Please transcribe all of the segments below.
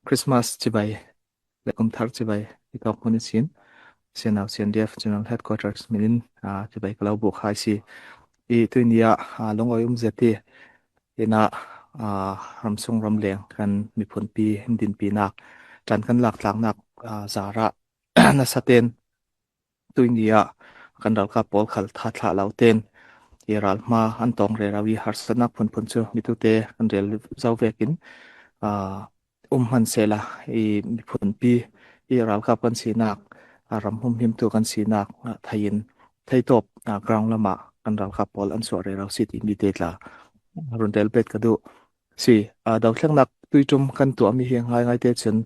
Christmas ci bay le kum thar ci bay I tok hun sin sen au CNDF General Headquarters minin ci bay kalau bu khai si I tu nia long oyum zeti ina ramsung ramleng kan mi phun pi din pi nak tan kan lak tlak nak zara na saten tu nia kan dal ka pol khal tha thla lauten iral ma an tong re rawi har sanak phun phun chu mi tu te kan rel zau vekin han sela I mi phun pi iral ka pan sinak ram hum him tu kan sinak thain thai top ground lama kan ral ka pol an so re raw city mi te tla run del bet ka du si daw thlak nak tuitum kan tu ami hiang ngai ngai te chen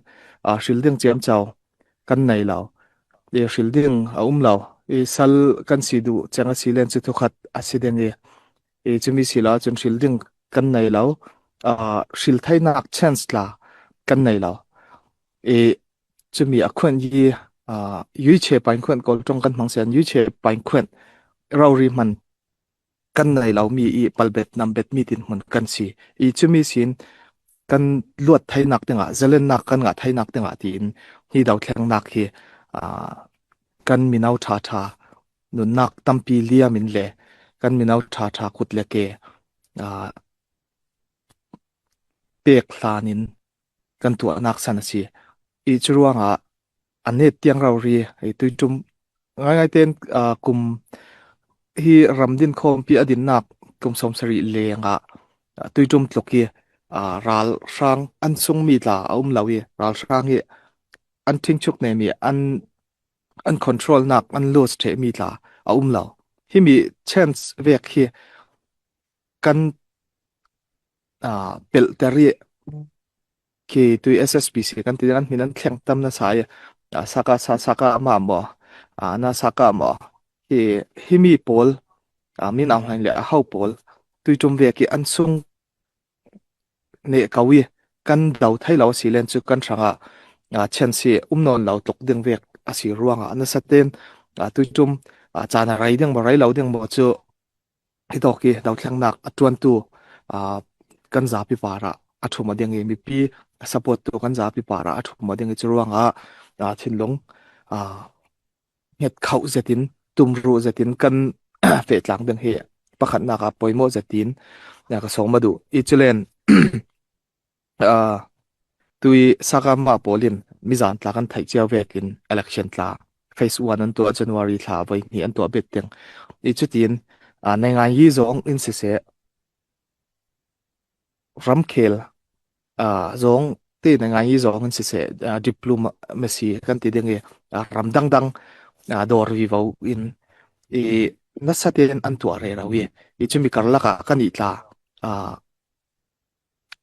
shielding chem chaw kan nei law shielding law sal kan si du changa silen chu thukhat accident chumi sila chun shielding kan nei law shil thai nak chance la kan nei law chumi a khwen yi yui che pain khwen kol tong kan mang sian yui che pain khwen rauri man kan nei law mi palbet nam bet mi tin mun kan si chumi sin kan luat thai nak tenga zelen nak kan nga thai nak tenga tin hi daw thleng nak hi kan minau tha tha nun nak tampi lia min le kan minau tha tha khut le ke pek hlanin kan tu nak san si churuanga anet tiang rauri tuitum ngai ngai ten kum hi ramdin khom pi adin nak kum som sari lenga tuitum tloki ral sang an sung mi tla lawi ral sang hi an thing chuk ne mi an control nak an lose the mi tla law hi mi chance vek hi kan pel tari ki tui SSBC kan ti kan minan thleng tam na sai saka ma mo na saka mo hi mi pol min ang hang le a hau pol tui tum ve ki an sung ne kawi kan dau thai law silen chu kan thanga chen si non law tok ding vek asi ruanga na saten tui tum chana rai ding ba rai law ding mo chu hi to ki dau thlang nak atuan tu kan za pi para athuma ding mi pi support tu kan za pi para athuma ding chu ruanga thinlong het khau zetin tumru zetin kan fe tlang ding he pakhat na ka poimo zetin na ka song madu ichulen tui saka ma polin mizan tla kan thai chiaw vekin election tla phase 1 an to January thla vai ni an to bet teng ichutin nei ngai yi zong in se ramkhel zong te nei ngai yi zong in se diploma mesi kan ti ding ram dang dang dor vi vo in nasaten an to re rawi chumi karla ka kan I tla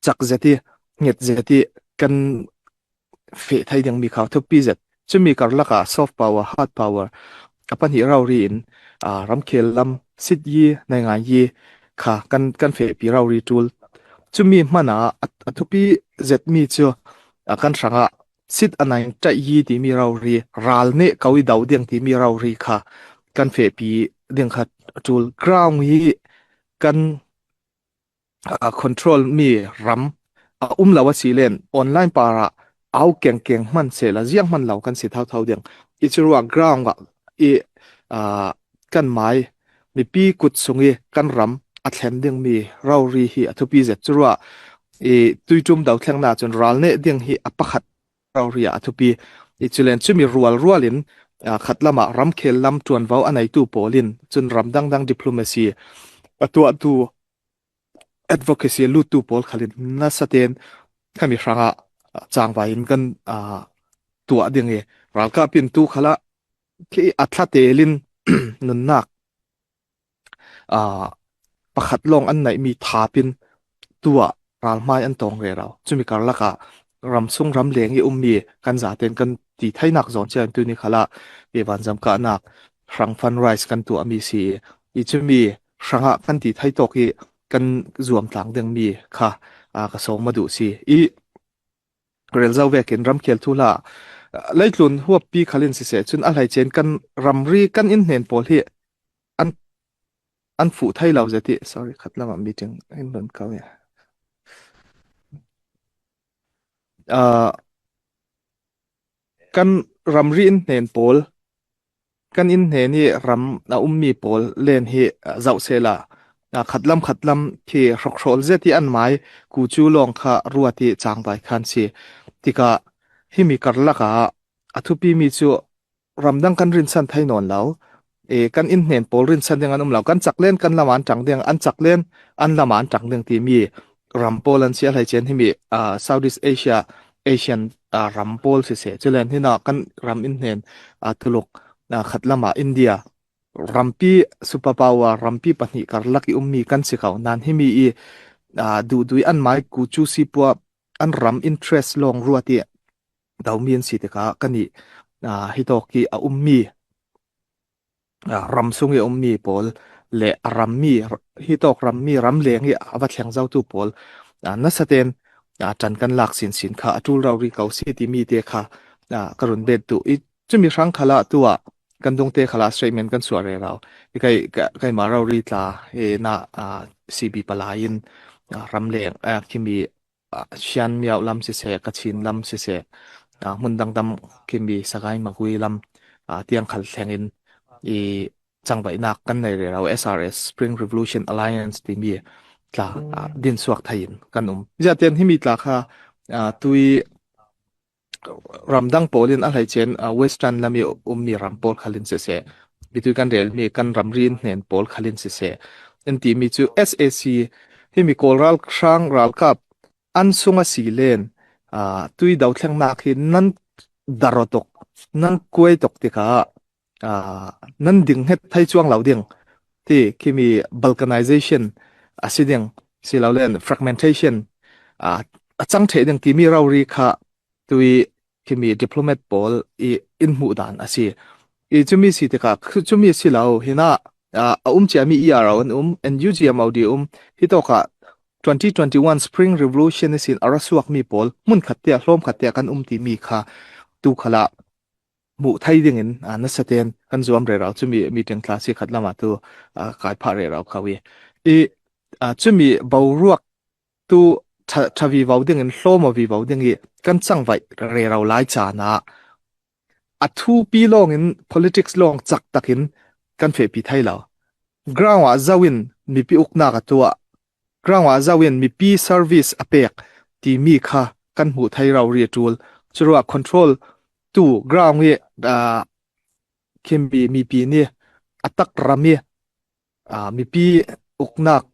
chak zeti nget zeti kan fe thai ding mi khaw thu pi zet chumi karla ka soft power hard power apan hi rauri in ramkhel lam sit yi nei ngai yi kha kan fe pi rauri tul chumi mana athupi zet mi chu kan sanga sit anai ta yi ti mi rauri ral ne kawi dau ding ti mi rauri kha kan fe pi ding khat tul ground yi kan control mi ram lawa silen online para au keng keng man se la ziang man law kan si thau thau ding ichurwa ground ga i kan mai mi pi kut sungi kan ram athlem ding mi rauri hi athupi zet churwa tuitum daw thleng na chon ral ne ding hi apakhat rauri athupi ichulen chumi rualin khatlama ram khel lam tuan vau anai tu polin chun ram dang dang diplomacy atu advocacy lu tu pol khalin na saten khami ranga changwa in kan tua ding ralka pin tu khala ki atha telin nun nak pakhat long an nai mi thapin tua ralmai an tong re raw chumi karlaka ram sung ram leng I ummi kan za ten kan ti thainak zon chen tu ni khala e ban jam ka nak rang fun rise kan tu ami si chumi ranga kan ti thai to ki kan zuam tlang deng mi kha ka song madu si rel zau vekin ram khel thula leitlun huap pi khalin si se chun alhai chen kan ramri kan in hnen pol hi an an fu thai lau zati sorry khatlama meeting in lon ka กันรำรีนเนนโปลกันอินเนนี่รำมีโปลเล่นฮีเจ้าเซลาขัดลำที่รกโรลเจที่อันหมายกูจูลองค่ะรัวที่จางไปคันสิที่กะฮิมีกัรละกะอทุปีมีจูรำดังกันรินสันไทยนอนแล้วกันอินเนนโปลรินสันเดียงอันเหล่ากันจักเล่นกันละมันจังเดียงอันจักเล่นอันละมันจังเดียงที่มีรำโปลันเซียอะไรเช่นที่มีSoutheast Asia Asian รำโปลเสียเจริญที่น่ะกันรำอินเนนตุลกขัดละมาอินเดียรัมปีซูเปอร์พาวเวอร์รัมปีปนิการลักอีมีกันสิเขานันที่มีดูอันหมายกูจูซีปัวอันรัมอินเทรสลงรัวที่ดาวมีนสิทธิ์กันนี่ฮิโตกีมีรัมซุงมีปอลเลรัมมีฮิโตกรัมมีรัมเลงอวัตเลียงเจ้าตูปอลนั่นแสดงจันกันหลักสินค่ะจูเรารีเขาสิที่มีเดียค่ะกรุณเบ็ดตุอีจะมีครั้งขละตัวกันดงเตะขละสเตรเมนกันสวยเราไกมาเรารีตาน่าซีบีปลายินรัมเลงที่มีเชียนมีเอาลำเสกกัชินลำเสมุนดังดำที่มีสกายมากุยลำเตียงขัดแทงอิน i chang bai nak kan nei re ro SRS Spring Revolution Alliance ti mi tla din suak thain kan ja ten hi mi tla kha tui ramdang polin a hlai chen western lami mi ram pol khalin se bitu kan rel mi kan ramrin nen pol khalin se en ti mi chu SAC hi mi kolral krang ral kap an sunga si len tui dau thleng na khi nan darotok nan kuai tok ti kha nan ding het thai chuang lau ding ti kimi balkanization asiding si lau len fragmentation achang the ding ti mi rau ri kha tui kimi diplomat pol in mu dan asi chumi si te ka chumi si lau hina chia mi ya rau NUG maudi hi to ka 2021 Spring Revolution is in arasuak mi pol mun khatia hlom khatia kan ti mi kha tu khala mu thai ding in na saten kan zuam re rau chumi meeting class hi khatla ma tu kai pha re rau khawi i chumi bawruak tu thavi vau ding in hlom vi vau ding i kan chang vai re rau lai cha na a thu pi long in politics long chak takin kan fe pi thai lo ground a zawin mi pi ukna ka tua ground a zawin mi pi service apek ti mi kha kan mu thai rau ri tul churwa control tu ground ye kimbi mi pi ni atak rami mi pi uknak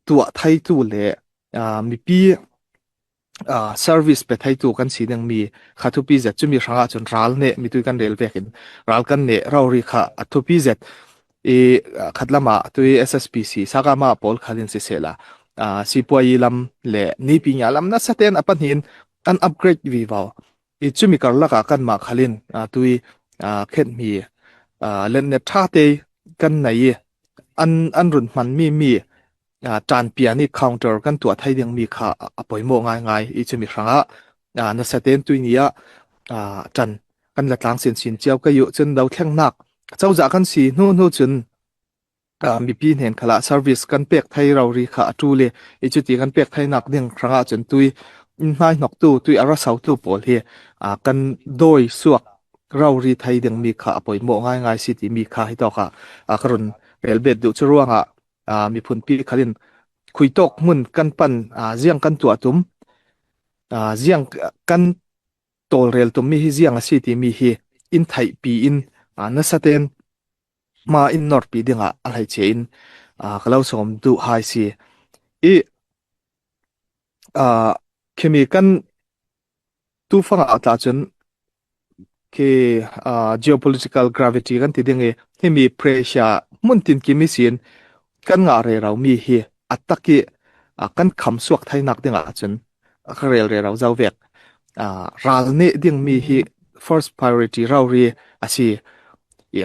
tua thai tu le mi pi service pe thai tu kan si dang mi khathu pi zet chumi ranga chun ral ne mi tu kan rel vekin ral kan ne rauri kha athu pi zet khatlama tu SSPC sagama pol khalin se sela si poi lam le ni pi nya lam na saten apan hin an upgrade vi vaw chumi kar laka kan ma khalin tui khet mi len ne tha te kan nai an run man mi tràn pia ni counter kan tua thai ding mi kha apoi mo ngai I chumi ranga na saten tu nia tràn kan la tlang sin chiao ka yu chen dau thleng nak chau za kan si nu chun mi pi nen khala service kan pek thai rau ri kha tu le chu ti kan pek thai nak ding ranga chen tui nai nok tui ara sau tu pol hi kan doi suak rau ri thai ding mi kha apoi mo ngai si ti mi kha hi to kha karun relbet du churuanga mi phun pi khalin khuitok mun kan pan ziang kan tua tum ziang kan tol rel tum mi hi ziang a si ti mi hi in thai pi in na saten ma in nor pi dinga a lai che in kalau som du hai si i khemi kan tu fanga ta chun ke geopolitical gravity kan ti dinge hemi pressure mun tin ki mi sin kan nga re rau mi hi ataki kan kham suak thai nak dinga chun kharel re rau zau vek ral ne ding mi hi first priority rau ri asi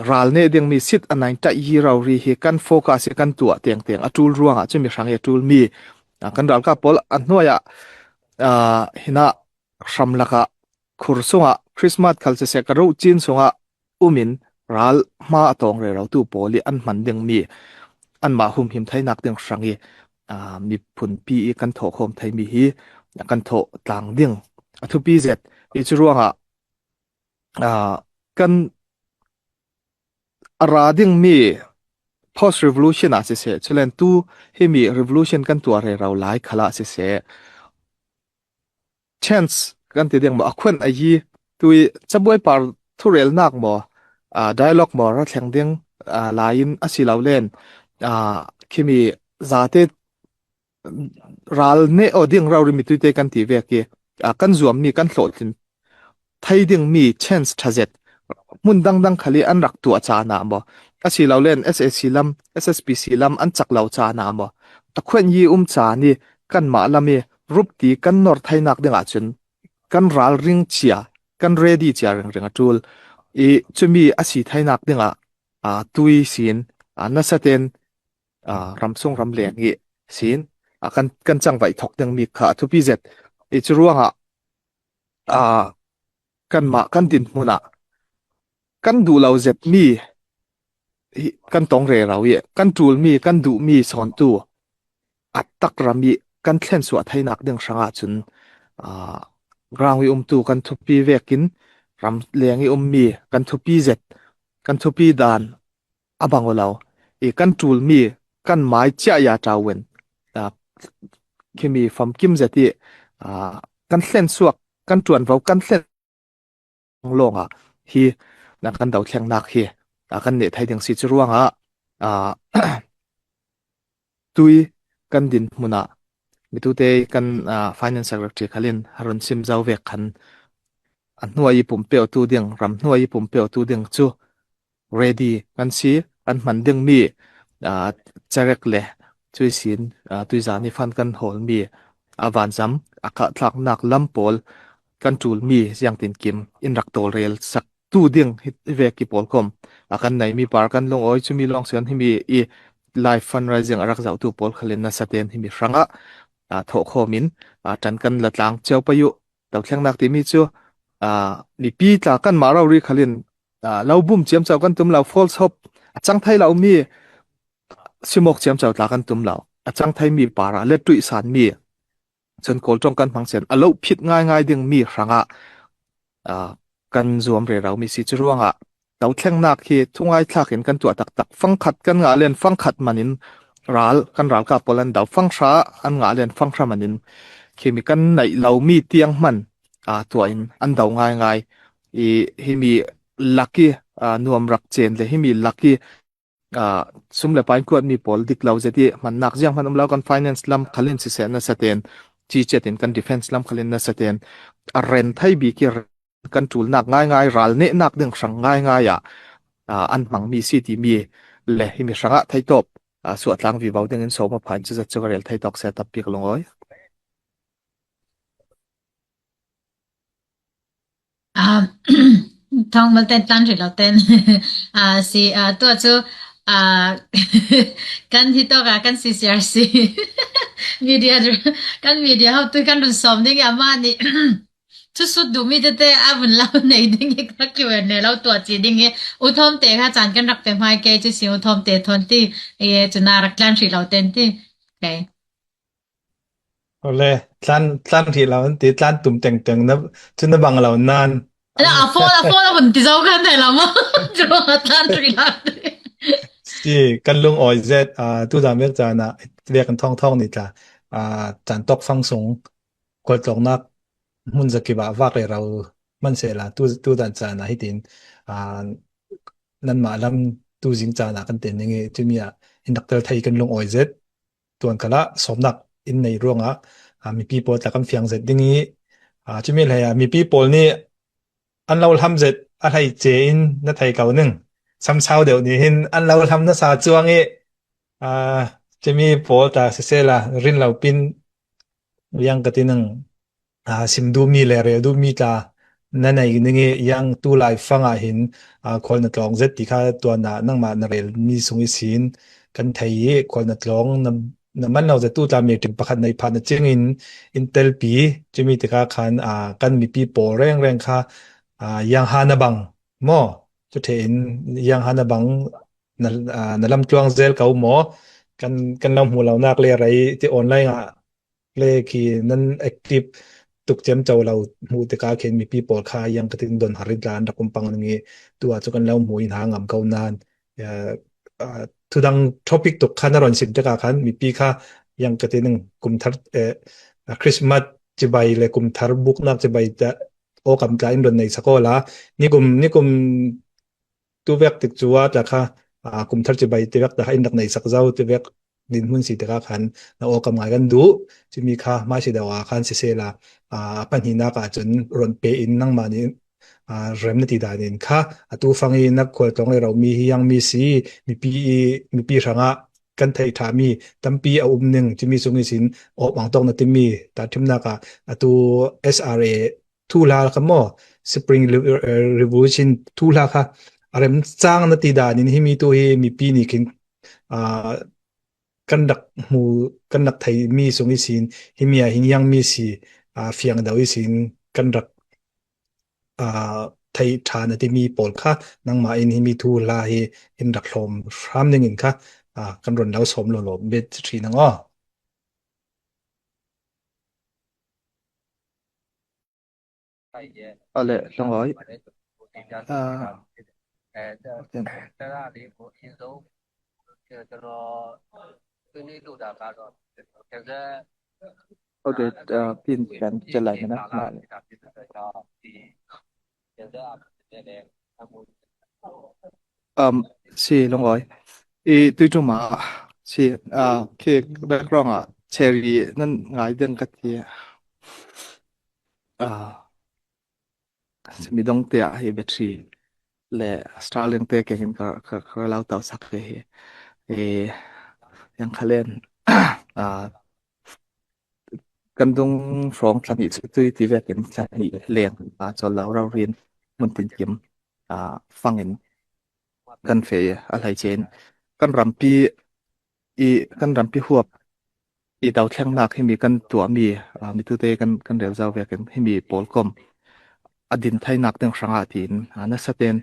ral ne ding mi sit anain ta hi rau ri hi kan focus kan tua teng atul ruanga chumi range tul mi kan ral ka pol annoya hina ramlaka khursunga Christmas khalse se karo chin sunga umin ral ma atong re rau tu poli an man ding mi an ma hum him thai nak ding rangi mi phun pi kan tho khom thai mi hi kan tho tlang ding athu pi zet I churuanga กันราดิ่งมี post revolution อาจจะเสียฉะนั้นตู้ให้มี revolution กันตัวเราหลายขลาเสีย chance กันติดยังบ่ควนไอ้ยี่ตุยจะบ่อยปาร์ทุเรลนักบ่dialogue บ่รัดแทงเดียงลายน์อาศิลาเล่นอ่าคิมีซาเตรัลเนอดิ่งเราริมิตุยเตกันทีเวกีกันรวมมีกันโหลดไทยดิ่งมี chance ทัดเจ็ดมุนดังขลีอันรักตัวจานาบ่อาศิลาเล่น SSC ลัม SSPC ลัมอันจักเหล่าจานาบ่ตะควนยีจานี่กันมาละเมรูปตีกันนอร์ไทยนักเดงอาจุน kan ral ring chia kan ready chia ring ring atul e chumi asi thainak dinga tui sin na saten ramsung ram leng gi sin kan chang vai thok dang mi kha thu pi zet e churuanga a kan ma kan din huna kan du lau zet mi kan tong re rawi kan tul mi kan du mi son tu at tak rami kan thlen su thainak ding sanga chun à rang wi tu kan thu pi vekin ram leng i mi kan thu pi zet kan thu pi dan abang olau e kan tul mi kan mai cha ya tawen à kimi fam kim zeti à kan thlen suak kan tuan vau kan thlen long à hi na kan dau thleng nak hi kan ne thai ding si churuanga à tui kan din muna mitute kan finance secretary khalin harun sim zau vek khan an hnuai i pum peo tu ding ram hnuai i pum peo tu ding chu ready kan si an man ding mi charek le chui sin tui zani fan kan hol mi avan jam akha thlak nak lam pol kan tul mi siang tin kim in rak tol rel sak tu ding hit ve ki pol kom akan nei mi par kan long oi chu mi long sen hi mi i live fundraising arak zau tu pol khalin na saten hi mi franga tho khomin tan kan la tlang cheu payu tau thleng nak ti mi chu mi pi tla kan ma ro ri khalin lo bum chiam chau kan tum lo false hope achang thai lo mi simok chiam chau tla kan tum lo achang thai mi para le tui san mi chen kol tong kan phang sen alo phit ngai ngai ding mi ranga kan zuam re rau mi si churuanga tau thleng nak hi thungai thlak in kan tu tak tak phang khat kan nga len phang khat manin kan ral ka polan dau phang sha an nga len phang sha manin khi mi kan nai lau mi tiang man tua in an dau ngai ngai i hi mi lucky nuam rak chen le hi mi lucky sum le pain kuat mi pol dik lau zeti man nak jiang man lau kan finance lam khalin si se na saten chi chetin kan defense lam khalin na saten a ren thai bi ki kan tul nak ngai ngai ral ne nak ding sang ngai ngai an mang mi si ti mi le hi mi sanga thai top suat lang vi bau ding in so ma phan chu cha chu rel thai tok set up pi longoi à thông mà tên tan rồi là tên si tôi chú kan hito ka kan CCRC media kan media how to kan lu som ding ama ni chu su du mi te avun lau nei ding ka ki wen ne lau to chi ding u thom te kha chan kan rak te mai ke chu si u thom te thon ti e chu na rak lan ri lau ten ti okay เอาเลยตลันที่เราตีตลันตุ่มแต่งนะจนนบังเรานาน na a fo la bun ti zo kan ne la mo chu tan ri lau ที่กันลุงออยเซตตู้ดามเรียกจานะเรียกกันท่องนี่จ้ะอ่าจานตอกฟังสงกดตอกนักมุนจะกิบะวากเลยเรามันเสียละตู้ดันจานะให้ตินอ่านั่นมาลำตู้จิงจานะกันเต็นยังไงจะมีอินดักเตอร์ไทยกันลุงออยเซตตัวนกะละสมนักอินในร่วงมีปีโปตะกันเฟียงเซตยังไงจะมีอะไรมีปีโปนี่อันเราทำเสร็จอะไรเจนนัทไทยเก่าหนึ่ง ซ้ำเช้าเดี๋ยวนี้เห็นอันเราทำนักษาจวงเออ่าจะมีโปรตาเสละรินเราปินยังกติหนึ่งซิมดูมีเลเรดูมีตานั่นไอ้นึงยังตู้ไลฟ์ฟังเห็นคนนัดลองเซตที่ข้าตัวน่ะนั่งมานาเรลมีสงสินกันไทยคนนัดลองนำมันเราจะตู้ตามมีถึงประคันในพันจึงอินเตลปีจะมีแต่การกันมีปีโปแรงค่ะยังฮานาบังหม้อ จุดเห็นยังฮันนะบังนั่นลำจวงเซลเขาหมอกันลำหัวเรานักเลยอะไรที่ออนไลน์เลขีนั้นแอคทีฟ ตุกเจมเจ้าเราหูตะกาเข็นมีปีปอลคายังกระตินโดนหาริดลานดักกุมปังนึงตัวจุกันแล้วหมูอินหางามเกานานเอ่อทุดังท็อปิกตุกขันนารอนสินตะกาขันมีปีค่ายังกระตินงกุมทัดคริสต์มาสจะไปเลยกุมทาร์บุกนักจะไปจะโอกำใจอินโดนในสกอลานี่กุมตัวเวกติดจัวจากค่ะกุมทาร์จะไปตัวเวกแต่ให้นักในสักเจ้าตัวเวกดินหุ่นสีตะกาขันแล้วโอกำงานกันดูจะมีค่าไม่ใช่เดาว่าขันเสียละปัญหาหนักจนรอนเปอินนั่งมานี่เริ่มนาทีดานินค่ะตัวฟังอินนักขวดตรงเลยเรามียังมีสีมีปีสังะกันไทยถามีตั้มปีเอาหนึ่งจะมีสงสินออกบางตรงนั้นที่มีแต่ทิมนักตัว SRA ทูลาค่ะมั่ว Spring Revolution ทูลาค่ะอะไรมันสร้างนาทีดานินที่มีตัวเฮมีปีนี่คินอ่ากันดักหมูกันดักไทยมีสงสินที่มีหินยังมีสีเฟียงดาวิสินกันดักอ่าไทยฐานที่มีปอลค่ะนังมาอินที่มีทูลาเฮอินดักลมรามหนึ่งค่ะกันรนแล้วสมโลโลเบ็ดทรีนังอ้อเอาเลย200တင်ဟုတ်တယ်ပြင်ပြန်ကြက်လိုက်မယ်နော်နားလေစီလုံးရောတွေ့ကြမှာစီเคแบ็กกราวด์เชอรี่นั่นไงเรื่องกัตเตียมีดงเตียเฮเบทรีและสตาร์ลิงเตะเก่งก็เล่าเต่าสักเลยเอยังคะเล่นกันตรงฟรองสนิทตุยที่แวกกันสนิทเลี้ยงจนเราเรียนมันเป็นเกมฟังเห็นกันเฟยอะไรเจนกันรำปีอีกันรำปีหัวอีดาวแท่งนักให้มีกันตัวมีตัวเตกันเรียวเจ้าแวกกันให้มีโปลกอมอดินไทยนักตั้งสังอาทินนั่นสเตน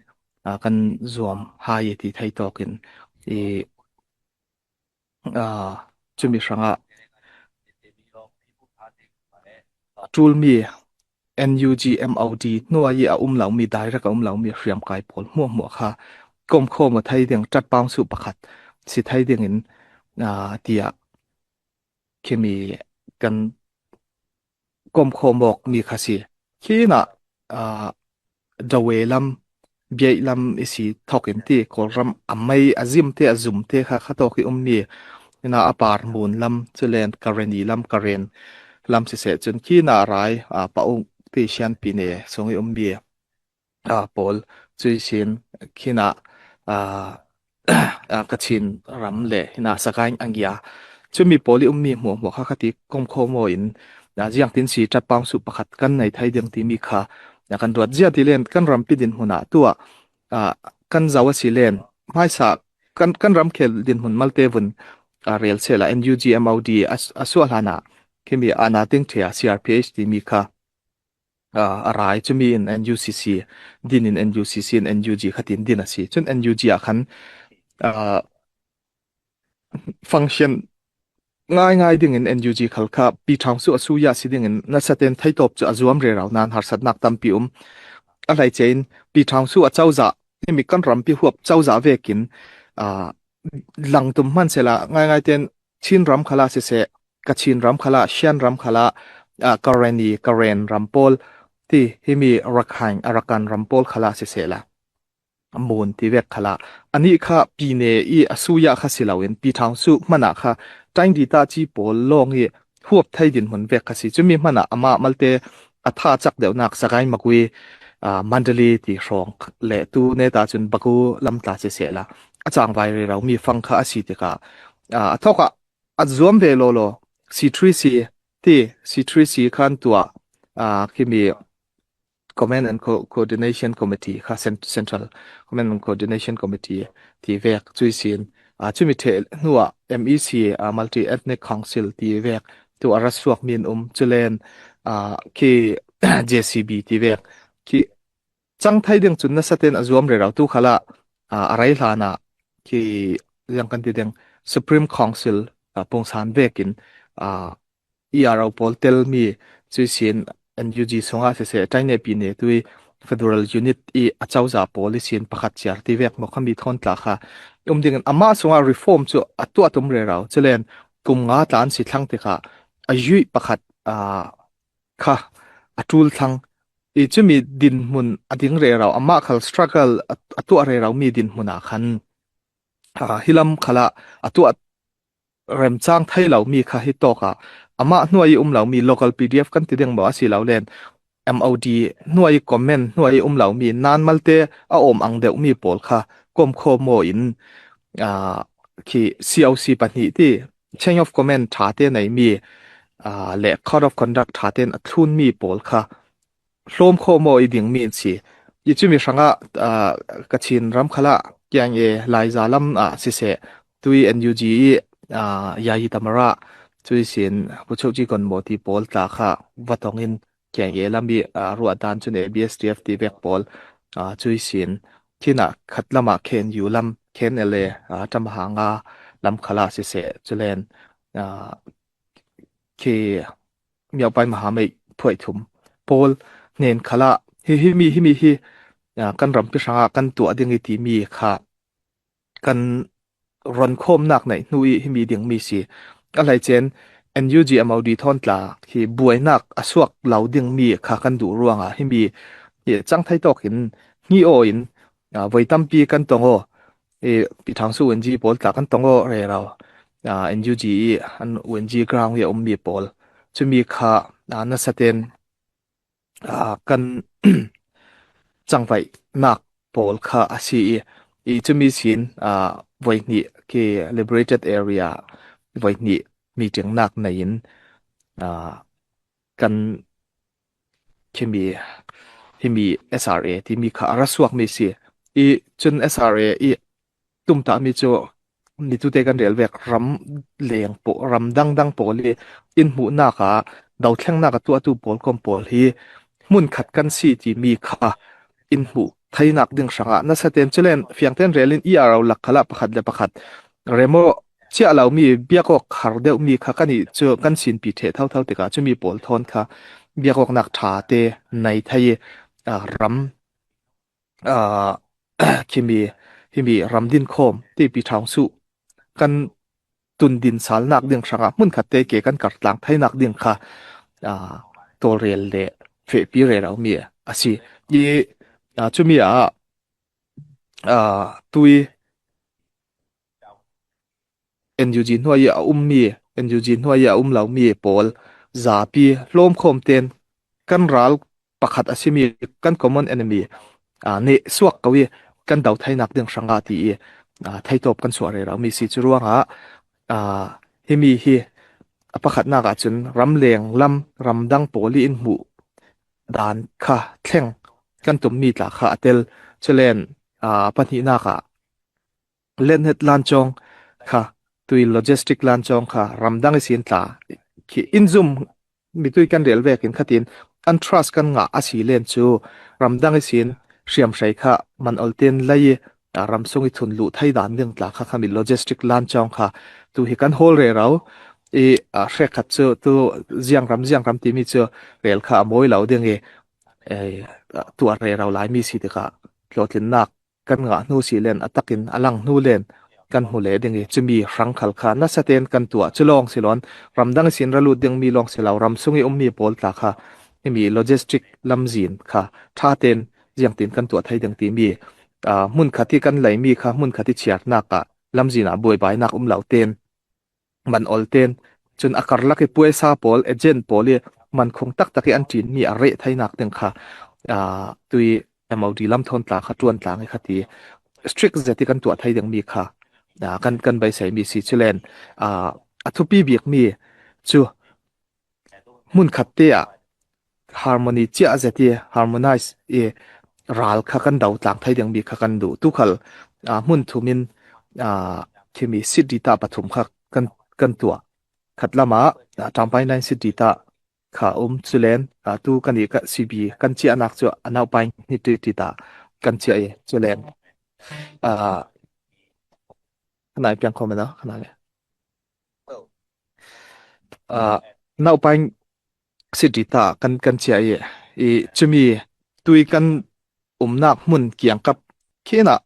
กันรวมหายที่ไทยตอกินอีจุมีสังอาจูลมี NUG MOD นัวยี่เหลามีได้รักเหลามีเรียมกายผลมัวค่ะกรมโคมาไทยเดียงจัดปางสุประคัดสิไทยเดียงอินเดียเคมีกันกรมโคบอกมีค่ะสิขี้น่ะดาวเวลัมเบียลัมอิสิทอกินที่คอรัมไม่อาซิมเตอาซุมเตค่ะข้าตอกิมีน่ะอปาร์มูลลัมจุเลนการณีลัมการเรนลัมเสจนขี้น่ะไรปะองที่เชียนปีเนสงอิมีปอลจุยชินขี้น่ะกชินรัมเล่น่ะสกายอังยาจะมีปอลิมีหัวข้าคติกรมโคโมอินจียงตินสีจัดปางสุประคัดกันในไทยเดียงที่มีค่ะกันรวดเจียที่เล่นกันรำปิดินหัวหน้าตัวกันจาวสิเล่นไม่สักกันรำเคลดินหุ่นมัลเตวุนเรียลเซล่า NUG MOD ส่วนหานะที่มีอานาติงเทีย CRPH ที่มีค่ะอะไรจะมี NUCC ดิน NUCC NUG ขัดินดินสิจน NUG ขันฟังก์ชันง่ายดิ่ง NUG ขัลค่ะปีทางสู้ยาสิดิ่งนั่นแสดงไทยตบจะอจวมเรียวนานหาสัตนักตั้มปีอะไรเจนปีทางสู้เจ้าจ่าที่มีกันรำปีหัวเจ้าจ่าเวกินหลังตุ่มมันเสละง่ายเจนชินรำขลาเสกชินรำขลาเชียนรำขลากรณีกรณรำโพลที่มีรักหังรักันรำโพลขลาเสละมูลที่เวกขลาอันนี้ค่ะปีเนอีสู้ยาข้าสิลาวินปีทางสู้มันอะค่ะใจดีตาจีโปลลงเอหัวไทยดินหุ่นเวกข้าสิจะมีมันอะอามามัลเตอัฐาจักเดี๋ยวนักสกายมักวีมันเดลีที่รองเละตูเนตาจนบักูลำตาเสียละอาจารย์ไปเรามีฟังค่ะอาศิติกาเท่ากับอาจวมเวโลโล C3C ที่ C3C ขันตัวที่มี Command and Coordination Committee ค่ะ Central Command and Coordination Committee ที่เวกจุยสินจุมิเทนัว MEC Multi Ethnic Council ที่เวกตัวรัสวกมีนจุเลนที่ JCB ที่เวกที่จังไทยเดียงจุนนัสเตนอจวมเรเราตุขละอะไรลานะที่ยังกันที่เดียง Supreme Council ปงสารเวกินERO โพลเตลมีจุยสิน NUG สงอาเสใจในปีนี้ตุย Federal Unit อีอาเจ้าจ่า policy ประคัดเจียร์ที่เวกมกขมีทอนตาค่ะดิ่งอามาสงอา reform จู่ตัวตุ่มเรื่องเราเจริญกุมงาตานสิทั้งที่ค่ะอายุประคัดค่ะตูลทั้งอีจะมีดินมุนอดิ่งเรื่องเราอามาเขา struggle ตัวเรื่องเรามีดินมุนอาคันฮิลัมขละตัวเริ่มจ้างไทยเรามีค่ะฮิตโตค่ะอามาหน่วยเรามี local PDF กันติดยังบอกว่าสิเราเล่น MOD หน่วยคอมเมนต์หน่วยเรามีนานมัลเตอมอังเดวมีปอลค่ะกรมโคโมอินอ่าที่ COC ปัจจุที่ Change of Command ท่าเต้ไหนมีและ Code of Conduct ท่าเต้นทุนมีปอลค่ะโลมโคโมอีดิ่งมีนสิยิ่งจะมีสังกัดกระชินรำขละยังลายซาลัมสิเสตุย NUG ยายิตามระตุยสินผู้ชกจีกันโมทีปอลตาค่ะวัดตองอินแข่งลำบีรัวดานจุนABSDF ทีเบกปอลตุยสินที่น่ะขัดละมาเคนอยู่ลำเคนเอเลจำหางาลำขละสิเสจุเลนเคมีเอาไปมหาไม่พ่วยถุมปอลเนนขละฮิมีกันรำพิชากันตัวเดียงที่มีค่ะกันรอนโคมนักไหนนุยฮิมีเดียงมีสิอะไรเจน NUG อมาดีทอนตลาที่บวยนักอสวกเหล่าเดียงมีค่ะกันดูร่วงฮิมีจังไทยตอกหินงี้โออินไว้ตั้มปีกันตรงโอปีทางสู้ NG ปอลตากันตรงโอเรเราNUG อัน NG กลางอมมีปอลจะมีค่ะนัสเตนกัน จังไว้นักปอลค่ะอาศัยจะมีสินไว้นี่คือ liberated area ไว้นี่มีจังนักในยินกันที่มี SRA ที่มีค่ะรัสวกมีสิจน SRA ตุ้มตามีโจนี่ตุเตกันเรียลเวกรำเลียงโปรำดังโปลีอินหูนักดาวแข่งนักตัวปอลคอมปอลฮีมุนขัดกันสีที่มีค่ะอินหูไทยนักดึงสังนั่นแสดงเจริญเฟียงเต้นเรลินเราหลักขลับประคัดและประคัดเรโมเชื่อเรามีเบียกอกขารเดียวมีค่ะกันนี่เจอกันสินปีเทเท่าติกาจะมีปอลทอนค่ะเบียกอกนักทาเตในไทยรำคิมีรำดินโคมที่ปีทางสุกันตุนดินสารนักเดียงสังมุนขัดเตเกกันกัดหลังไทยนักเดียงค่ะอ่าตัวเรียลเลเฟปีเรเรามีอาศัยยี่จุมีตุย NUG หน่วยมี NUG หน่วยเหล่ามีปอลซาปีลมคมเตนกันรัลประคัดอาศัยมีกัน common enemy เนี่ยสวกกวีกันดาวไทยนักเดียงสังกาตีไทยตบกันสวรเรามีสิจรวงอ่าฮิประคัดนักจนรำเลียงลำรำดังโปลีอินหูดานค่ะแข่งกันตุ่มมีตาค่ะเตลเชเลนปัญหานักเล่นเฮดลานจงค่ะตุยโลจิสติกลานจงค่ะรำดังสินตาที่อินซุมมีตุยกันเรียลเวกินขัดินอันทรัสกันงะอาศัยเล่นจูรำดังสินเสียมใส่ค่ะมันอัลเทนไลรำทรงอิทุนลุไทยดานเรื่องตาค่ะมีโลจิสติกลานจงค่ะตุยกันโฮลเรเราเรียกขัดเจอตัวเจียงรำที่มีเจอเรลค่ะมวยเหล่าเดียงเอตัวเรเราหลายมีสิทธิ์ค่ะโหลดลินนักกันงะนูสีเลนอัตักินอลังนูเลนกันหูเลเดียงจะมีรังขัลค่ะนัสเตนกันตัวจะลองสิลอนรำดังสินระลุดเดียงมีลองสิเรารำทรงมีโพลตาค่ะมีโลจิสติกลำจีนค่ะท่าเต้นเจียงตินกันตัวไทยเดียงตีมีมุนขัดที่กันไหลมีค่ะมุนขัดที่เฉียดนักลำจีนบวยบายนักเหล่าเต้นมันอลเต้นจนอาการลักป่วยซาโพลเอเจนต์โพลีมันคงตักอันจีนมีอะไรไทยนักเดียงค่ะตุยMOD ลำทนตาขัดจวนตาไงขัดที่ strict เจติกันตัวไทยเดียงมีค่ะกันใบใส่มีสีเชลนทุปีเบียกมีจูมุนขัดเตีย harmony เจ้าเจติ harmonize รัลขักันดาวต่างไทยเดียงมีขักันดูทุกขลมุนทุมินที่มีสิทธิตาปฐมขักันตัวขัดละมาจำไปในสิทธิตาข้าสุเลนตูกันอีกซีบีกันเชียนักจ้ะอันเอาไปนิติติตากันเชียสุเลนขนาดเพียงคอมเมนต์นะขนาดเลยนเอาไป สิริตากันเชียจะมีตุยกันนักมุนเกียงกับขี้น่ะ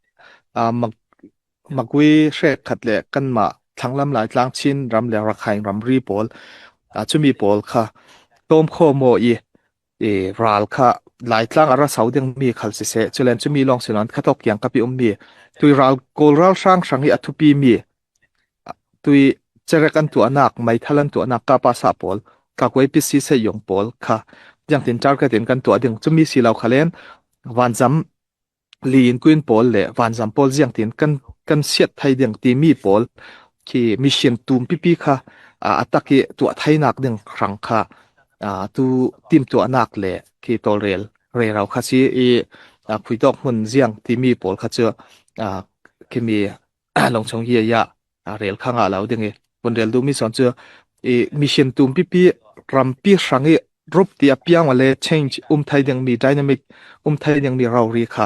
มักวิเชกขัดเละกันมาทั้งลำหลายทางชินรำเลรักไห้รำรีปอลจะมีปอลค่ะต้มโคโมรัลค่ะหลายทางอาราสาวดึงมีขัลเสจะเล่นจะมีลองสินันขัดอกยังกับพี่มีตุยรัลโกลรัลช่างช่างอทุปีมีตุยเจรกันตัวนักไม่ทันตัวนักกับภาษาปอลกับไว้พิสิเสยงปอลค่ะยังตินจาร์กันตินกันตัวดึงจะมีสีเหลาขะเลนวันจำลีนกุนปอลเละวันจำปอลยังตินกันเสียดไทยดึงตีมีปอลที่มิเชียนตูมปีค่ะอัตตะกี้ตัวไทยนักดึงครั้งค่ะตูทีมตัวนักเละที่ตัวเรเราค่ะสิคุยดอกมันยังที่มีปอลค่ะเจอที่มีลงชงเฮียเรลข้างเราดึงบนเรลดูมีสอนเจอมิเชียนตูมปีรัมปีสังรูปที่เปียงมาเลย change ไทยยังมี dynamic ไทยยังมีเรารีค่ะ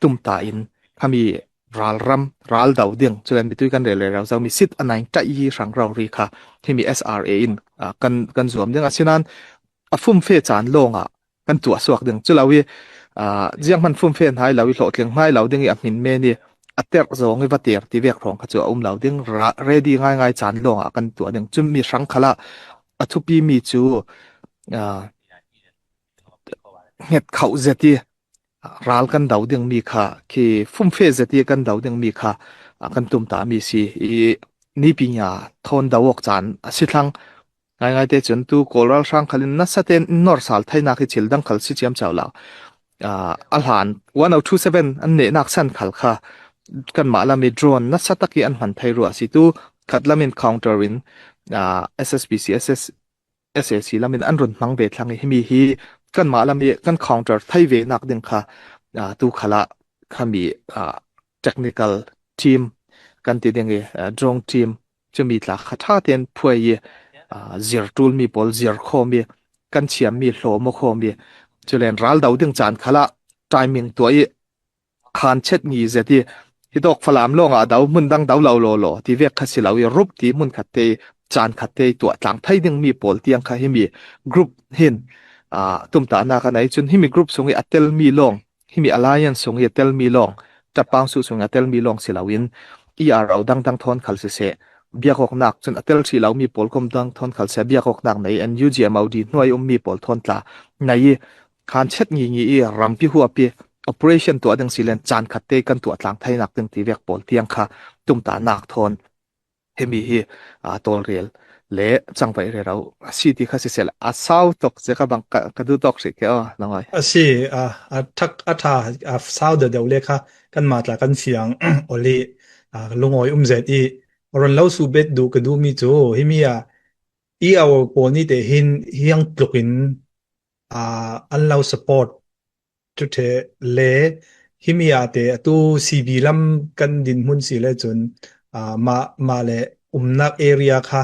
ตุ้มตาอินขามีรัลดาวเดียงจนเป็นตัวกันเรื่อยๆเราจะมีสิทธิ์อันไหนจะยี่สังเรารีค่ะที่มี SRA อินกันรวมเดียงอาเซียนฟุ่มเฟจานลงกันตัวสวกเดียงจุดเราเจียงมันฟุ่มเฟนให้เราวิโหลดเลียงให้เราเดียงมินเมนี่อัตเตอร์จงวิวัตเตียร์ที่เวียกรองขจัวเราเดียงเรดี้ง่ายจานลงกันตัวเดียงจุดมีสังขละทุปีมีจูเหตุเขาเจตีรัลกันดาวดึงมีค่ะคือฟุ่มเฟเจตีกันดาวดึงมีค่ะกันตุ่มตามีสินี่ปีญาทนดาวกจานสิทังง่ายๆแต่จนตัวโคราลช่างขลินนัสเตนนอร์สัลไทยนักจิลดังขลสิเจียมเจ้าลาวอัลฮัน1027อันเนนักสันขลค่ะกันมาลามีโดรนนัสตักีอันมันไทยรัวสิตัวขัดลามินคาวน์เตอร์วินSSBC SSC ลามินอันรุนมังเบทลังให้มีฮีกันมาลามีกันคาวน์เตอร์ไทยเวนักดึงค่ะตัวขละขามีtechnical team กันติดยังไงdrone team จะมีหลักท่าเตียนพวยzir tool mi pol zir kho mi kan chiam mi hlo mo kho mi chulen ral dau ding chan khala timing to i khan chet ngi zeti hi dok phalam lo nga dau mun dang dau lo lo lo ti vek khasi lo i rup ti mun khatte chan khatte to tlang thai ding mi pol tiang kha hi mi group hin tum ta na ka nai chun hi mi group songi atel mi long hi mi alliance songi atel mi long ta pang su songi atel mi long silawin ER dang dang thon khal se biak ok nak chun atel chi lau mi pol kom dang thon khal se biak ok nak nei NUG MOD noi mi pol thon tla nei khan chet ngi rampi huwa pi operation to adang silen chan khatte kan tu atlang thai nak teng ti vek pol tiang kha tum ta nak thon hemi hi tol rel le changpai re rau city kha se sel a sau tok se ka bang ka du tok se ke langai สิทักซาวเดวเลค่ะกันมาจากกันเสียงโอลีลุงอ้อยเจ็ดรอนเล่าสูเบ็ดดูกระดูมีจูฮิมีเอาปนี่แต่หินยังปลุกินอ่าอันเล่าสปอร์ตจุดเทเลฮิมีแต่ตู้ซีบีลัมกันดินหุ่นสิเลจนอ่ามาเลนักเอเรียค่ะ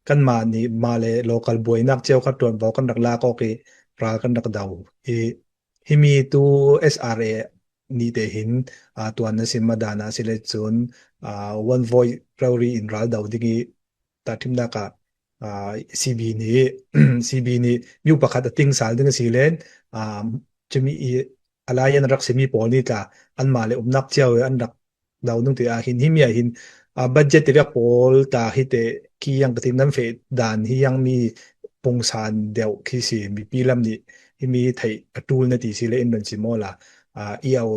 กันมานี่มาเล local boy นักเจ้าขัดตัวบอกกันดักลาก็เกรากันดักดาว himi tu SRA ni te hin tuan na sin madana sile chun one voice rauri in ral daw dingi tatim na ka CB ni CB ni miu pakhat ating sal dinga silen chumi alayan rak semi poli ta an male umnak chiaw an rak daw nung te hin himi hin budget te pol ta hi te ki yang katin nam fe dan hi yang mi pongsan deuh khi si mi pilam ni mi thei tool na ti si le in si mo la EAO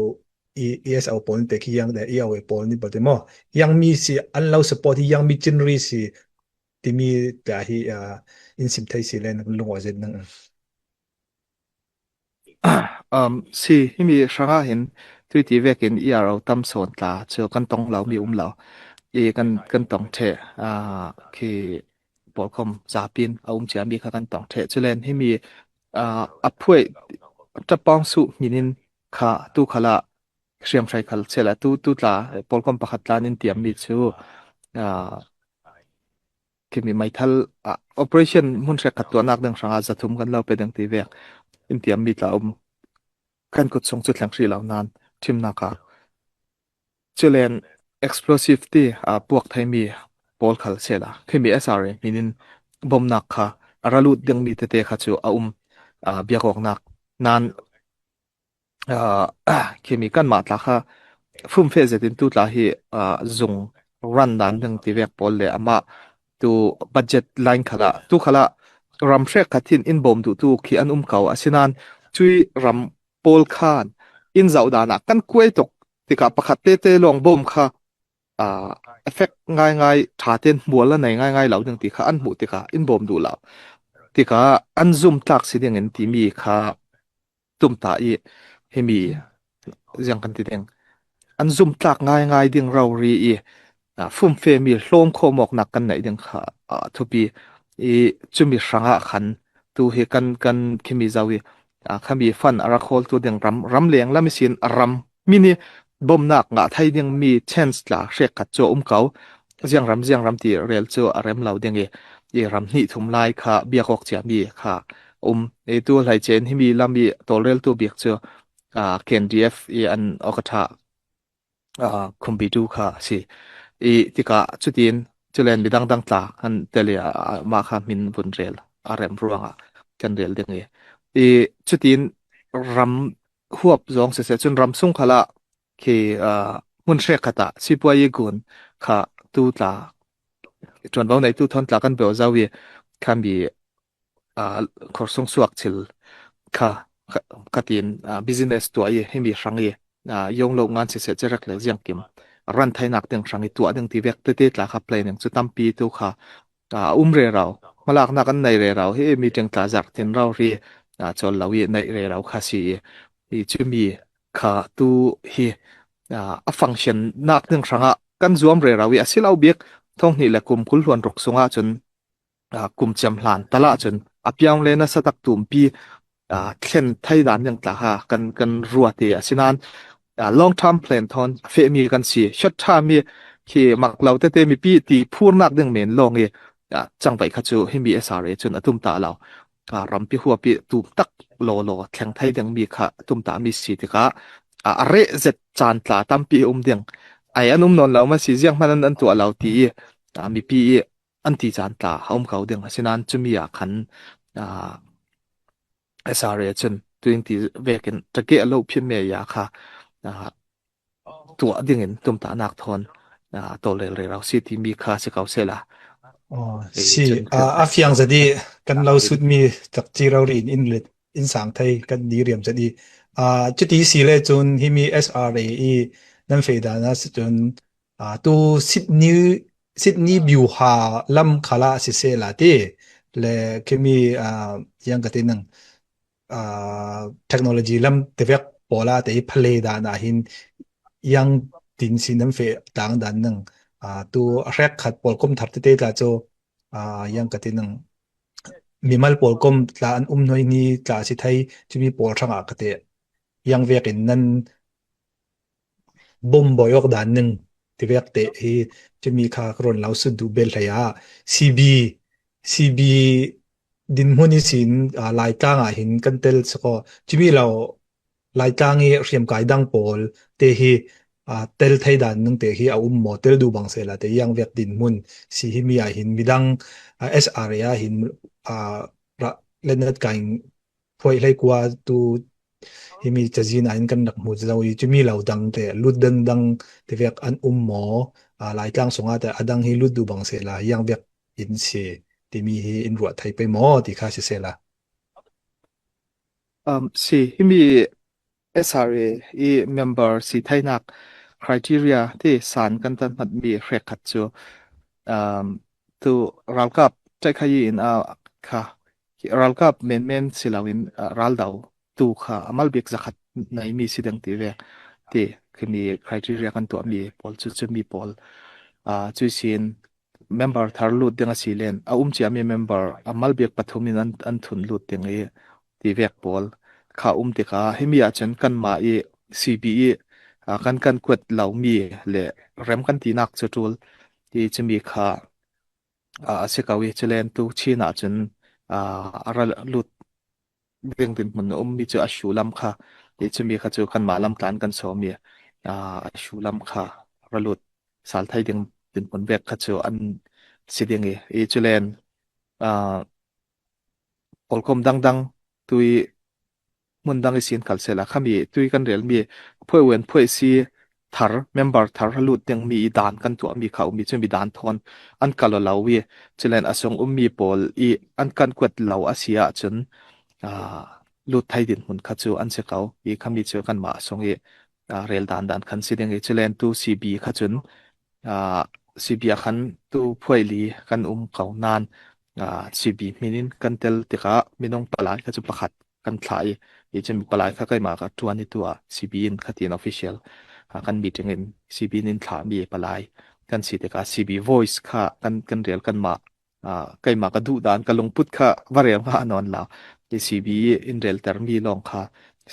ESO pon te ki yang da EAO pon ni pa te mo yang mi si an lau support hi yang mi chin ri si ti mi ta hi in sim thei si le na lung wa zen nang si himi shanga hin tui ti vekin ERO tam son tla chu kan tong lau mi lau kan tong the ki polkom zapin chia mi kha kan tong the chulen himi aphuai ta pang su minin kha tu khala siam thai khal chela tu tla polkom pakhat tlan in tiam mi chu ki mi mai thal operation mun se khat to nak dang sanga zathum kan lau pe dang ti vek in tiam mi tla kan kut song chu thlang ri lau nan thim na ka chulen explosive ti puak thai mi pol khal chela khimi SRA minin bom nak kha ระลุดดึงมีเตเตขัดจูเบียกออกนักนั้นเอ่เคมีกันมาตลาค่ะฟุ่มเฟซตินตุตลาฮีซงรันดันดึงที่เวกพอลเลยอามาตัวบัดเจ็ตไลน์ขละตุขละรัมเชกขัดทินอินบอมดูขีอันเขาอาศินันช่วยรัมพอลขานอินเจ้าดานักกันคุยตกที่กับประคัตเตเตลองบอมค่ะอ่าเอฟเฟกง่ายๆถ้าเต้นบัวละไหนง่ายๆเหล่าดึงที่ค่ะอันบุที่ค่ะอินบอมดูเหล่าที่ค่ะอันซุ่มตักสิเดียงเงินที่มีค่ะตุ่มตาอีเฮมี ยังกันติดเองอันซุ่มจากง่ายดิ่งเรารีฟุ่มเฟมีโลมโคมอกหนักกันไหนดิ่งค่ะทุบีอีจุมีสังหะขันตูเฮกันคิมีจาวีขมีฟันอาราโคลตัวดิ่งรำเลียงและมิสินรำมินิบ่มนักงะไทยดิ่งมีเชนส์ละเชกกัดโจเขาเจียงรำตีเรียลโจอาร์เอ็มเราดิ่งรำนี่ทุ่มลายค่ะเบียกอกเจียมีค่ะตัวไหลเจนที่มีลำมีตัวเรลตัวเบียกเจอ KNDF an okata kumbidu kha si tika chutin chulen bidang dang tla han telia ma kha min bunrel arem ruanga kan rel ding chutin ram huap zong se chun ram sung khala ke mun she khata sipoi gun kha tu tla chon baw nei tu thon tla kan be zawi kan bi khor sung suak chilค่ะขัดยินbusiness ตัวยี่ให้มีสังยี่ยงโรงงานเสียจะรักเลยยังกิมรันไทยนักเดียงสังยี่ตัวเดียงที่เวกเตะๆหลักขับเพลงยังจะตั้มปีตัวค่ะเรเรามาลักนักกันในเรเราให้มีเดียงตาจากที่เราเรียจนเรายี่ในเรเราค่ะสิที่จะมีค่ะตัวฮีฟังก์ชันนักเดียงสังกันรวมเรเรายี่สิเราเบียกท่องนี่แหละกลุ่มคุลวนรกสงจนกลุ่มจำหลานตลาดจนอภิยงเลนะสตักตุ่มปี เช่นไทยด้านยังตาหากันรัวเตียสินันlong term plan ทอนเฟมีกันสี short term มีที่มักเราเต้มีปีตีพูดนักเรื่องเหม็นลงจังไปขจูให้มี SRA จนตุ้มตาเรารำปีหัวปีตุ้มตักโลแข่งไทยยังมีค่ะตุ้มตามีสีที่ค่ะเรเจ็ดจานตาตั้มปีเดียงอันนนเรามาสีเจียงมันอันตัวเราตีมีปีอันตีจานตาเขาเดียงสินันจะมีขันอ่า SRA จนตัวเองที่เวกินจะเกะโลพิมเมียค่ะอ่าตัวดิ่งเงินตุ่มตานักทอนตัวเลยเราสิที่มีค่าสิเขาเสละอ๋อไอ้สิจนคืออาฟียงจะดีกันเราสุดมีจากจีเราเรียนอินสังไทยกันดีเรียมจะดีจุดที่สี่เลยจนที่มี SRA ออีนั่นเฟดานะจนตัวซิดนีย์บิวฮาลัมคาลาสิเซลาตีและคือมียังกตินังอ่าเทคโนโลยีลัมเทเวกปอลาแต่อีเพลย์ดานะหินยังตินสินน้ำเฟต่างดันนังตัวแรกขัดปอลก้มทัดเตตลาโจยังกตินังมีมัลปอลก้มลาอันน้อยนี้ลาสิไทยจะมีปอลช่างอากเตยังเวกินนั้นบ่มบอยออกด้านหนึ่งที่เวกเตะจะมีค่ากรนเหลาสุดดูเบลทยาซีบีซีบีดินมุนิสินลายกลางหินกันเตลสก็จะมีเราลายกลางเรียมกายดังโปลเตฮีเตลไทยดันนึงเตฮีเอาหมอเตลดูบางเสละแต่ยังเวกดินมุนสีหิมีหินมีดังเอสอาร์ยาหินอ่าระเล่นนัดกันพอยเลยกว่าตูหิมีจะจีนหินกันหนักหมดจะจะมีเราดังแต่ลุดดังแต่เวกอันหมอลายกลางสงอาแต่อดังฮิลุดดูบางเสละยังเวกอินเส ที่มีอินรัวไทยไปหมอที่ข้าเสียละสิที่มี SRA member สิไทยนัก criteria ที่สารกันตันมันมีเรียกขัดจูอืมตัวเรากับใจขยินค่ะเรากับเมนสิลาวินรัลดาวตัวค่ะอามัลเบียกจักรในมีสิดังตีเวกที่คือมี criteria กันตัวมีพอลจะมีพอลจุดสิน member ทารุดยังสิเลนจะมี member อามัลเบียกปฐมินันอันทุนลุดยังที่เวกพอลข้าติกาให้มีอาจารย์กันมาCBE กันกวดเหล่ามีเละเริ่มกันตีนักจะจูลที่จะมีค่าเสกาวิเจเลนตุชีน่าจนอะไรลุดเรื่องดินมันมีจะอชูลำค่ะที่จะมีค่าจูกันมาลำตานกันสอมีอชูลำค่ะระลุดสารไทยดินมันแบกค่าจูอันสิเดียงเจเลน polkom dang dang tui mun dang isin kalsela khami tui kan rel mi phoi wen phoi si thar member thar halut teng mi dan kan tu mi khau mi chumi dan thon an kalo lawi chilen asong mi pol I an kan kwat law asia chun à lut thay din hun kha chu an se kau I khami chu kan ma song I rel dan dan khan si deng I chilen tu CB kha chun à CB khan tu phoi li kan kau nan CB minin kan tel tika minong palai kha chu pakhat kan thlai I chen palai kha kai ma ka tuan ni tua CB in khatin official kan meeting in CB nin thla mi palai kan si tika CB voice kha kan rel kan ma kai ma ka du dan ka longput kha variam kha anon la CB in rel ter mi long kha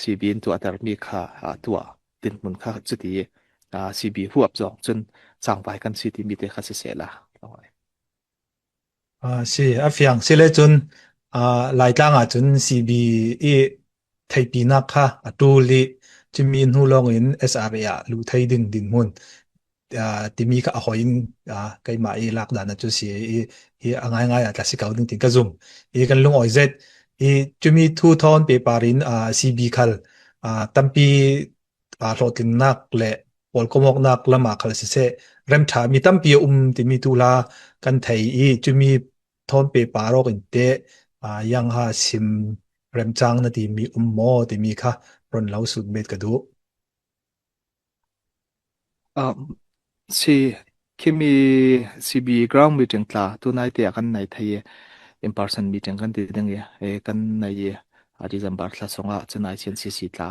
CB in tua ter mi kha tua tin mun kha chuti CB huap zong chun chang bai kan si ti mi te kha se se la si a fiang si le chun lai tlang chun CB i thei pi na kha atu li chimin hu long in SRA lu thei din mun ti mi ka hoin kai ma I lak dan chu si I angai ngai ta si kau ding tin ka zum I kan lung oi zet I chumi thu thon pe parin CB khal tampi lo tin nak le pol komok nak lama khal se rem tha mi tampi ti mi tu la kan thei I chumi thon pe parok in te yang ha sim rem chang na ti mi mo ti mi kha ron lau sut met ka du si kimi CB ground meeting tla tu nai te kan nai thai in person meeting kan ti deng ye kan nai ye December thla songa chunai chen CC tla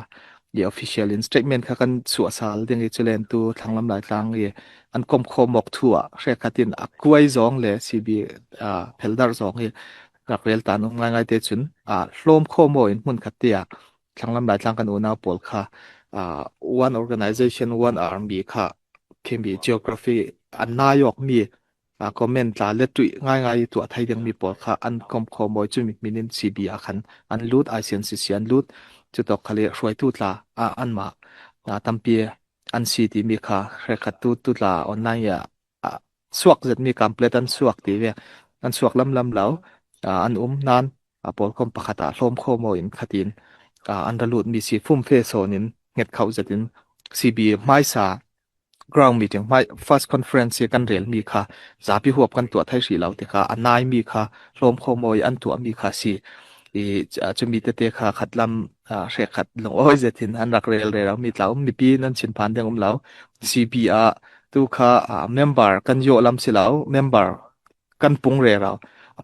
ye official in statement kha kan chu asal deng ye chulen tu thanglam lai tlang ye an kom kho mok thua hre khatin akwai zong le CB pheldar zong ye rakrel ta nu ngai ngai te chun hlom kho mo in mun khatia thanglam lai tlang kan una pol kha one organization one army kha khemi geography an nayok mi comment la le tui ngai ngai tu thai deng mi pol kha an kom kho moi chu mi minin CB a khan an lut ICNCC an lut chu tok khale roi tu tla an ma tampi an si ti mi kha re khat tu tla online ya suak zet mi complete an suak ti ve an suak lam lau an nan pol kom pakhata hlom kho mo in khatin an dalut mi si fum fe sonin nget khau zetin CB mai sa ground meeting mai first conference ye kan rel mi kha zapi huap kan tu thai ri lau te kha anai mi kha hlom kho moi an tu mi kha si I chumi te kha khatlam hre khat long oi zetin an rak rel re mi tlau mi pi nan chin phan deng lau CB tu kha member kan yo lam si lau member kan pung re rau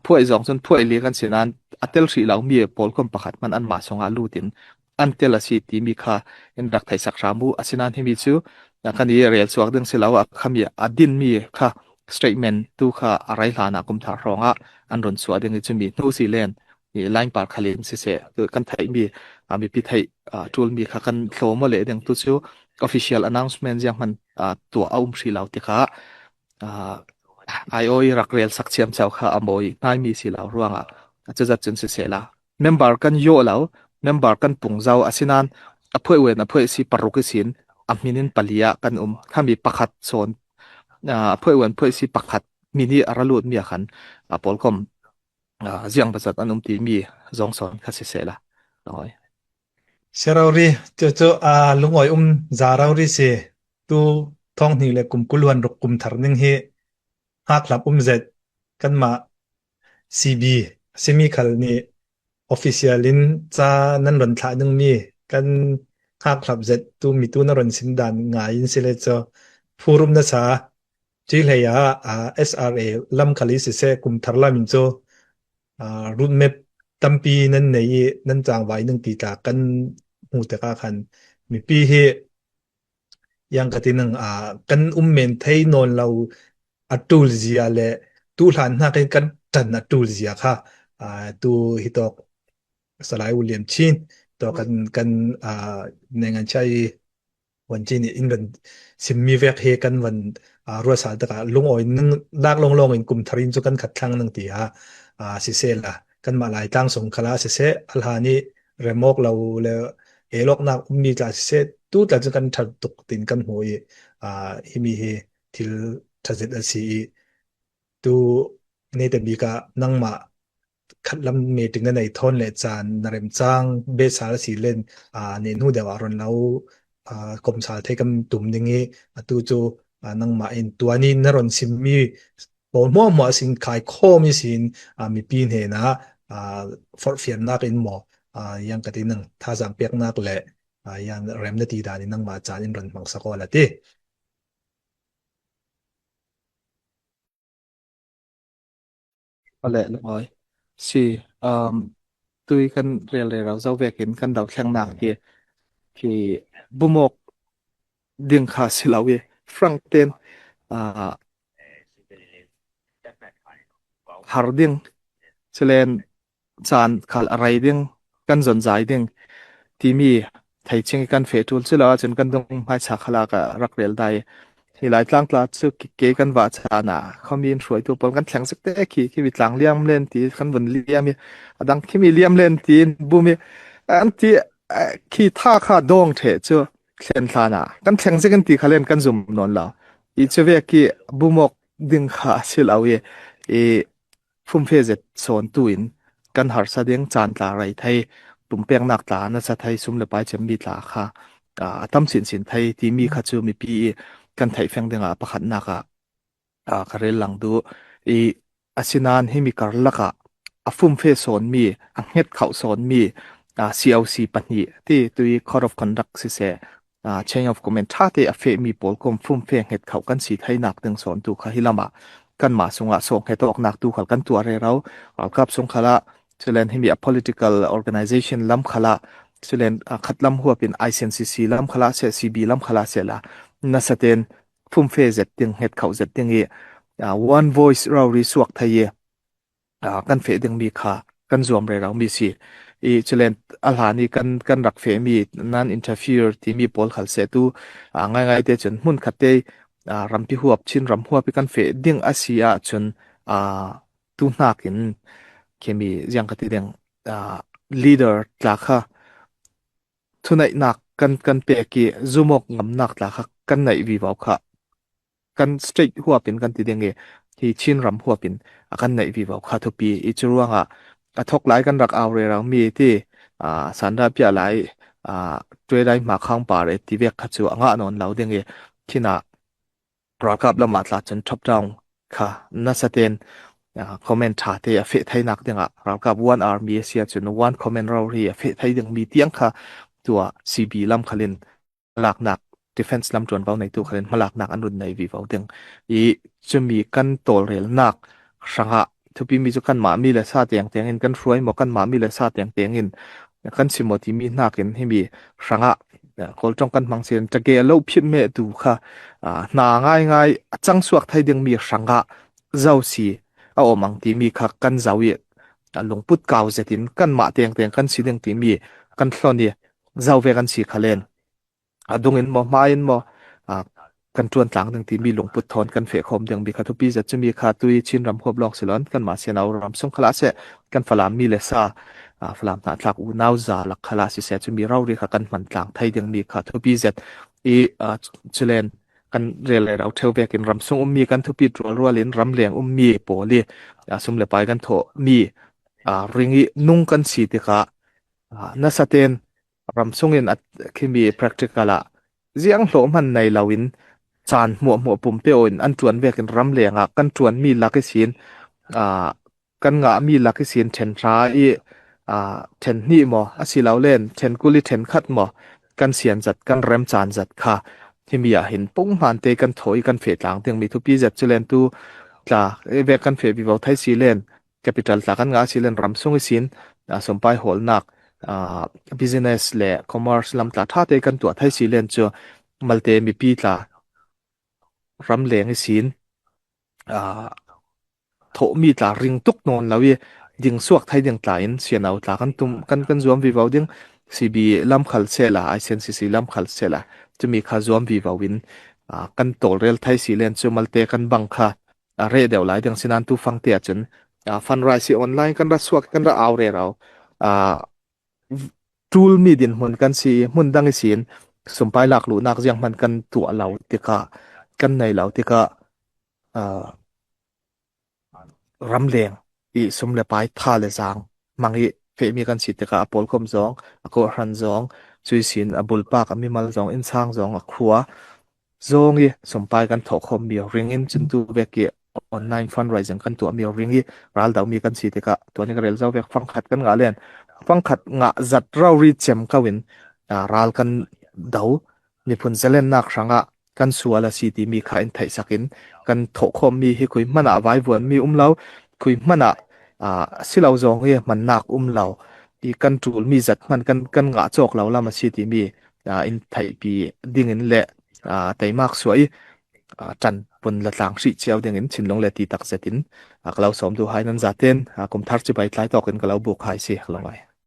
phoi zong chun phoi li kan sinan atel ri lau mi pol kom pakhat man an ma songa lutin an tel asi ti mi kha en rak thai sak ramu asinan hi mi chu kan ye rel chuak deng si lau khami adin mi kha statement tu kha arai hlana kum thar ronga an ron chua deng chu mi nu si len I line par khalin si se tu kan thai mi mi pi thai tool mi kha kan thlo le deng tu chu official announcement jang man tu ri lau ti kha ai oi rak rel sak chiam chau kha amoi ngai mi si lau ruanga chaza chun se se la member kan yo lau member kan pung zau asinan aphoi wen aphoi si paruk sin aminin palia kan khami pakhat son aphoi wen phoi si pakhat mini aralut mi khan polkom ziang bazat an ti mi zong son kha se se la oi Serauri cho lungoi zarauri se tu thong ni le kulwan ruk thar ning he ha klap zet kan ma CB semi khal ni official in cha nan ron thla nung mi kan ha klap zet tu mi tu na ron sim dan nga in se le cho forum na cha chi le ya SRA lam khali se kum thar la min cho root map tampi nan nei nan chang vai nang ti ta kan hu te ka khan mi pi he yang katinang kan maintain non lau atul zia le tu hlan na kan tan atul zia kha tu hitok salai William Chin to kan nengan chai wan chin in ban simmi vek he kan wan ruwa sa ta lung oi nang lak long in kum tharin chu kan khat thlang nang ti si se la kan ma lai tang song khala se alhani remok lo le elok na mi ta se tu ta chu kan thar tuk tin kan hoi himi he thil thazet asi tu ne te bi ka nang ma คัดลำเมตึงนั่นในทนเลจานนารมจ้างเบสสารสีเล่นเนนูเดียวอารอนแล้วกรมสารเทกำตุ่มยังงี้ตูจูนังมาอินตัวนี้นารอนซิมมีปนมัวสินขายข้อมีสินมีปีนเหนะอ่าฟอร์เฟียนนักอินหมอยังกตินังท่าสังเปียกนักแหละยังเรมนาทีดานินังมาจานินรอนมังสกอละที ก็แหละลุงอ้อยสิเอ่อตุยกันเรียนเลยเราเจ้าเวกินกันดาวแข่งหนักที่บุมกดึงขาสิลาเวฟรังเตนอ่าฮาร์ดิงเชลนจานขาลอะไรดิงกันสนใจดิงที่มีไทยชิงกันเฟทุลสิลาจนกันตรงไม่สักขลากะรักเรียลได้ที่หลายครั้งกลาดซึกเกกันว่าชานะเขามีช่วยตัวปนกันแข่งสักแต่ขี้วิตหลังเลี้ยมเล่นที่ขันบนเลี้ยมมีดังขี้มีเลี้ยมเล่นที่บูมีอันที่ขี้ท่าข้าดองเถอะเจ้าเล่นทานะกันแข่งสักกันที่เขาเล่นกันซุ่มนอนแล้วอีเจเวกี้บูมกดึงขาสิลาเวเอฟุ่มเฟซโซนตุอินกันหาสะเดียงจานตาไรไทยปุ่มเปียงนักตานะจะไทยซุ่มเลไปจะมีตาค่ะตั้มสินไทยที่มีขัดจูมีปีกันไทยแฟงเดงประคันนักคาเรลังดูอีอาศินานให้มีการลักฟุ่มเฟซโซนมีเฮ็ดเขาโซนมีCLC ปัญญาที่ตัว Code of Conduct สิเสchain of command ท่าที่อเฟมีปอลคมฟุ่มเฟงเฮ็ดเขากันสีไทยนักตึงสอนตัวขหิลมากันมาสงส่งให้ตัวออกนักตัวขักันตัวเรเราครับสงขละเชลนให้มี a political organization ลำขละเชลนขัดลำหัวเป็น ICNCC ลำขละเส CB ลำขละเสละนั่นแสดงฟุ่มเฟเจ็ดตึงเฮ็ดเขาเจ็ดตึงone voice เรารีสวกไทยกันเฟดึงมีค่ากันรวมเรเรามีสิอีเชลนอาหารนี้กันรักเฟมีนั่นอินเทอร์ฟิวที่มีปอลขัดเสตุง่ายๆเดจนมุนขัดเตรำพิหัวชินรำหัวไปกันเฟดึงอาเซียจนอ่าตุนักินเคมียังขัดเดงอ่า leader ตลาค่ะทุนไหนนักกันเปกีซูมกงำนักตลาค่ะกันไหนวิวค่ะกันสตรีทหัวเป็นกันติดยังไงที่ชินรำหัวเป็นกันไหนวิวค่ะทุกปีอีจรวงทกหลายกันรักเอาเรื่องมีที่อ่าสันดาพิอะไรอ่าช่วยได้มาข้างป่าเลยที่เวียกขัดจัวงะนนเราเดียงเอที่น่ะปรากฏละหมาดละจนทบดาวค่ะน่าสะเตือนคอมเมนต์ถาเตียเฟไทยนักเดียงปรากฏวันอาร์มีเสียจนวันคอมเมนต์เราเรียเฟไทยเดียงมีเตียงค่ะตัวซีบีลำคลินหลักหนัก defense ลำจวนเบาในตัวคลินมาหลักหนักอันรุนในวีเบาเดียงอีจะมีกันโตเรลนักสังหะ ทุพีมีจุกันหมามีเลสาเตียงเตียงอินกันรวยหมอกันหมามีเลสาเตียงเตียงอินกันสิมอที่มีนักอินให้มีสังะคนจ้องกันมังเสียนจะเกลพิมเมดูค่ะนาง่ายจังสวกไทยเดียงมีสังะเจ้าสีเอามังที่มีค่ะกันเจ้าเยหลวงพุทธเก่าเสตินกันหมาเตียงกันสีเดียงที่มีกันทอนเนี่ยเจ้าเวกันสีขเลนดงอินหมอมาอินหมอกันจวนต่างหนึ่งที่มีหลวงพุทธทอนกันเฟคมเดียงมีคาทุปีจะมีคาตุยชินรำควบลองสิลอนกันมาเสียนเอารำสงขลาเสกันฝรั่งมีเลซ่าฝรั่งนาทักอูนาวซาลักขลาสิเสจะมีเราเรียกกันมันต่างไทยเดียงมีคาทุปีอีเชลนกันเรียลเราเทวเวกินรำสงมีกันทุปีรัวเลินรำเลียงมีโปลีสมเลไปกันโถมีริงีนุ่งกันสีติกะน่าสะเตนรำสงอินคิมี practical เจียงโหมันในลาวินจานหมัวปุ่มเปียวอินอันจวนเวกันรำเลียงกันจวนมีลักษิณอ่ากันงะมีลักษิณเทนทราเทนนี่หมออาศิลาเล่นเทนกุลิเทนคัดหมอกันเสียนจัดกันเรมจานจัดค่ะที่มีเห็นปุ้งมันเตกันถอยกันเฟดหลังเตียงมีทุกปีจัดจุเลนตูจ้าเวกันเฟดวิวไทยซีเลนแคปิตอลตากันงะซีเลนรำส่งสินสมไปโหลนักbusiness และ commerce ลำตาท่าเตกันตัวไทยซีเลนจ้มัลเตมีปีตารำเลงสินอ่าโถมีตาริงตุกนอนแล้วยิงสวกไทยยิงตายเสียนเอาตากันตุมกันรวมวิวาดิงซีบีลำขัลเซล่าไอเซนซีซีลำขัลเซล่าจะมีข้ารวมวิวาวินกันโตเรลไทยซีเลนจ้มัลเตกันบังค่ะเรเดียวหลายดังสินันตูฟังเตียจนฟันไรซีออนไลน์กันรัสวกกันรัเอาเรเราอ่า ทูลมีดินมันกันสีมันดังสินสมไปหลักหลูนักยังมันกันตัวเราติกะกันในเราติกะอ่ารำเลง i sum le pai tha le zang mangi fe mi kan si te ka apol khom zong a ko ran zong chui sin a bul pa ka mi mal zong in sang zong a khuwa zong i som pai kan tho khom mi ring in chun tu ve ki online fundraising kan tu mi ring i ral dau mi kan si te ka to ni ka rel zau vek phang khat kan nga len phang khat nga zat rau ri chem kawin ral kan dau ni phun zelen nak ranga kan suala si ti mi kha in thai sakin kan tho khom mi hi khui mana vai vuan mi lau khui mana silau zong hi man nak lau i kan tul mi zat man kan nga chok lau lama si ti mi in thai pi ding in le tai mak suai chan pun la tlang si chiao ding in chinlong le ti tak zetin kalau som du hai nan zaten kum thar chi bai tlai tokin kalau buk hai si hlongai